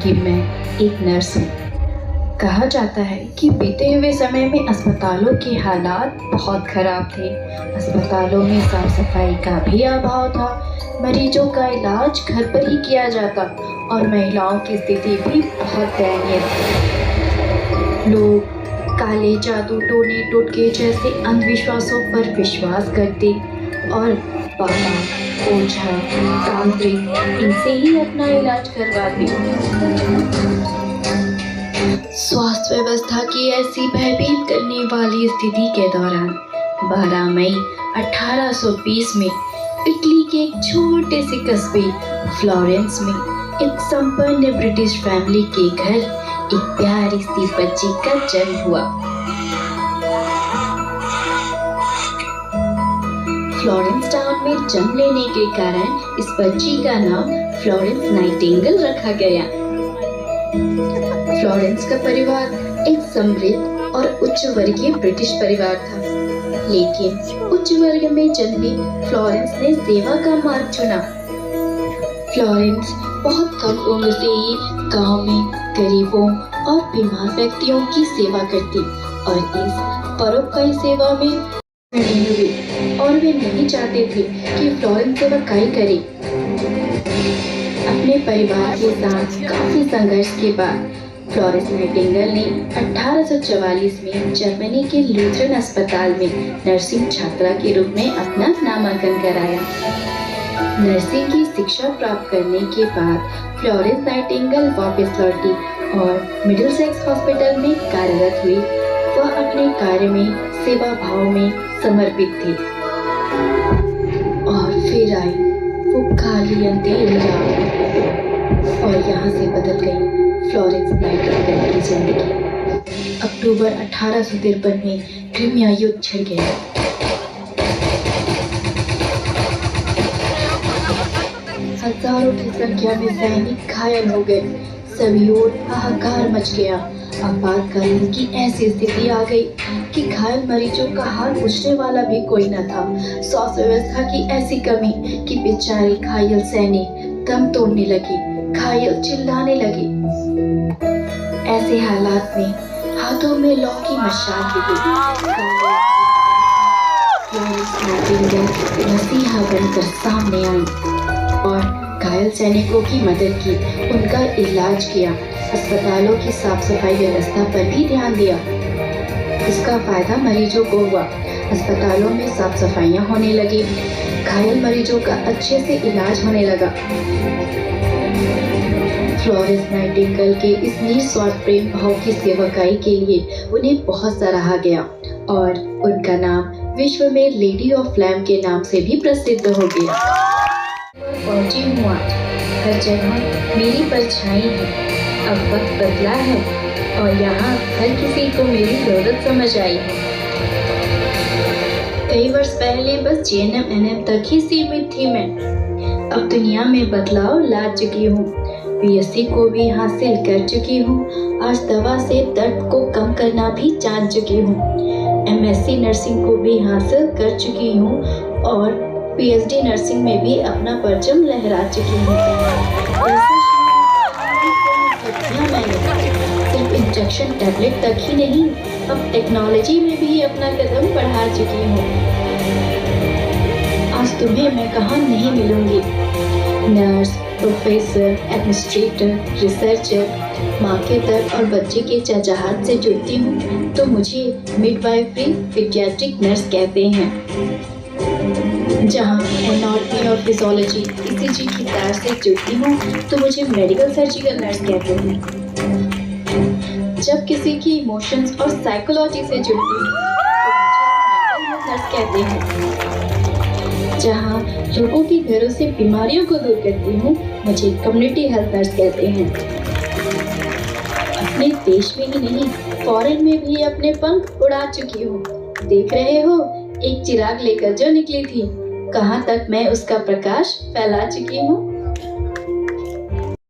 कि मैं एक नर्स हूँ। कहा जाता है कि बीते हुए समय में अस्पतालों के हालात बहुत खराब थे। अस्पतालों में साफ सफाई का भी अभाव था, मरीजों का इलाज घर पर ही किया जाता और महिलाओं की स्थिति भी बहुत दयनीय थी। लोग काले जादू, टोने टोटके जैसे अंधविश्वासों पर विश्वास करते और बाबा, ओझा, तांत्रिक इनसे ही अपना इलाज करवाते। स्वास्थ्य व्यवस्था की ऐसी भयभीत करने वाली स्थिति के दौरान 12 मई 1820 में इटली के एक छोटे से कस्बे फ्लोरेंस में एक संपन्न ब्रिटिश फैमिली के घर एक प्यारी सी बच्ची का जन्म हुआ। फ्लोरेंस टाउन में जन्म लेने के कारण इस बच्ची का नाम फ्लोरेंस नाइटिंगेल रखा गया। फ्लोरेंस का परिवार एक समृद्ध और उच्च वर्गीय ब्रिटिश परिवार था, लेकिन उच्च वर्ग में जन्मी फ्लोरेंस ने सेवा का मार्ग चुना। फ्लोरेंस बहुत कम उम्र से ही गांव में गरीबों और बीमार व्यक्तियों की सेवा करती और इस परोपकारी सेवा में लगी हुई और वे नहीं चाहते थे कि फ्लोरेंस सेवकाई करे। अपने परिवार के साथ काफी संघर्ष के बाद फ्लोरेंस नाइटिंगेल ने 1844 में जर्मनी के लूथरन अस्पताल में नर्सिंग छात्रा के रूप में अपना नामांकन कराया। नर्सिंग की शिक्षा प्राप्त करने के बाद फ्लोरेंस नाइटिंगेल वापस लौटी और मिडिलसेक्स हॉस्पिटल में कार्यरत हुई। वह अपने कार्य में सेवा भाव में समर्पित थी। और फिर आई वो काली अंधेरी रात और यहाँ से बदल गई फ्लोरेंस नाइटिंगेल की जिंदगी। अक्टूबर 1853 में क्रीमिया युद्ध छिड़ गया। हजारों की संख्या में सैनिक घायल हो गए। सभी ओर हाहाकार मच गया। आपातकालीन की ऐसी स्थिति आ गई कि घायल मरीजों का हाल पूछने वाला भी कोई न था। स्वास्थ्य व्यवस्था की ऐसी कमी कि बेचारे घायल सैनिक दम तोड़ने लगे, घायल चिल्लाने लगे। ऐसे हालात में हाथों में लौ की मशाल मसीहा बनकर सामने आई और घायल सैनिकों की मदद की, उनका इलाज किया, अस्पतालों की साफ सफाई व्यवस्था पर भी ध्यान दिया। इसका फायदा मरीजों को हुआ। अस्पतालों में साफ सफाइयाँ होने लगी, घायल मरीजों का अच्छे से इलाज होने लगा। फ्लोरेंस नाइटिंगेल के इस निस्वार्थ प्रेम भाव की सेवकाई के लिए उन्हें बहुत सराहा गया और उनका नाम विश्व में लेडी ऑफ लैम के नाम से भी प्रसिद्ध हो गया। पहुंची हूँ आज, हर जगह मेरी परछाई है। अब वक्त बदला है और यहाँ हर किसी को मेरी जरूरत समझ आई है। कई वर्ष पहले बस JNM NM तक ही सीमित थी मैं। अब दुनिया में बदलाव ला चुकी हूँ। BSc को भी हासिल कर चुकी हूँ। आज दवा से दर्द को कम करना भी जान चुकी हूँ। MSc नर्सिंग को भी हासिल कर चुकी हूँ और PhD नर्सिंग में भी अपना परचम लहरा चुकी हूँ। सिर्फ इंजेक्शन टैबलेट तक ही नहीं, अब टेक्नोलॉजी में भी अपना कदम बढ़ा चुकी हूँ। आज तुम्हें मैं कहाँ नहीं मिलूंगी। नर्स, प्रोफेसर, एडमिनिस्ट्रेटर, रिसर्चर, माँ के दर्द और बच्चे के चहचहाट से जुड़ती हूँ तो मुझे मिडवाइफरी पीडियाट्रिक नर्स कहते हैं। जहाँ एनाटॉमी और फिजियोलॉजी ECG की तार से जुड़ती हूँ तो मुझे मेडिकल सर्जिकल नर्स कहते हैं। जब किसी की इमोशंस और साइकोलॉजी से जुड़ती हूँ तो मुझे मेंटल हेल्थ नर्स कहते हैं। जहाँ लोगों के घरों से बीमारियों को दूर करती हूँ, मुझे कम्युनिटी हेल्थ नर्स कहते हैं। अपने देश में ही नहीं, फॉरेन में भी अपने पंख उड़ा चुकी हूँ। देख रहे हो, एक चिराग लेकर जो निकली थी, कहाँ तक मैं उसका प्रकाश फैला चुकी हूँ।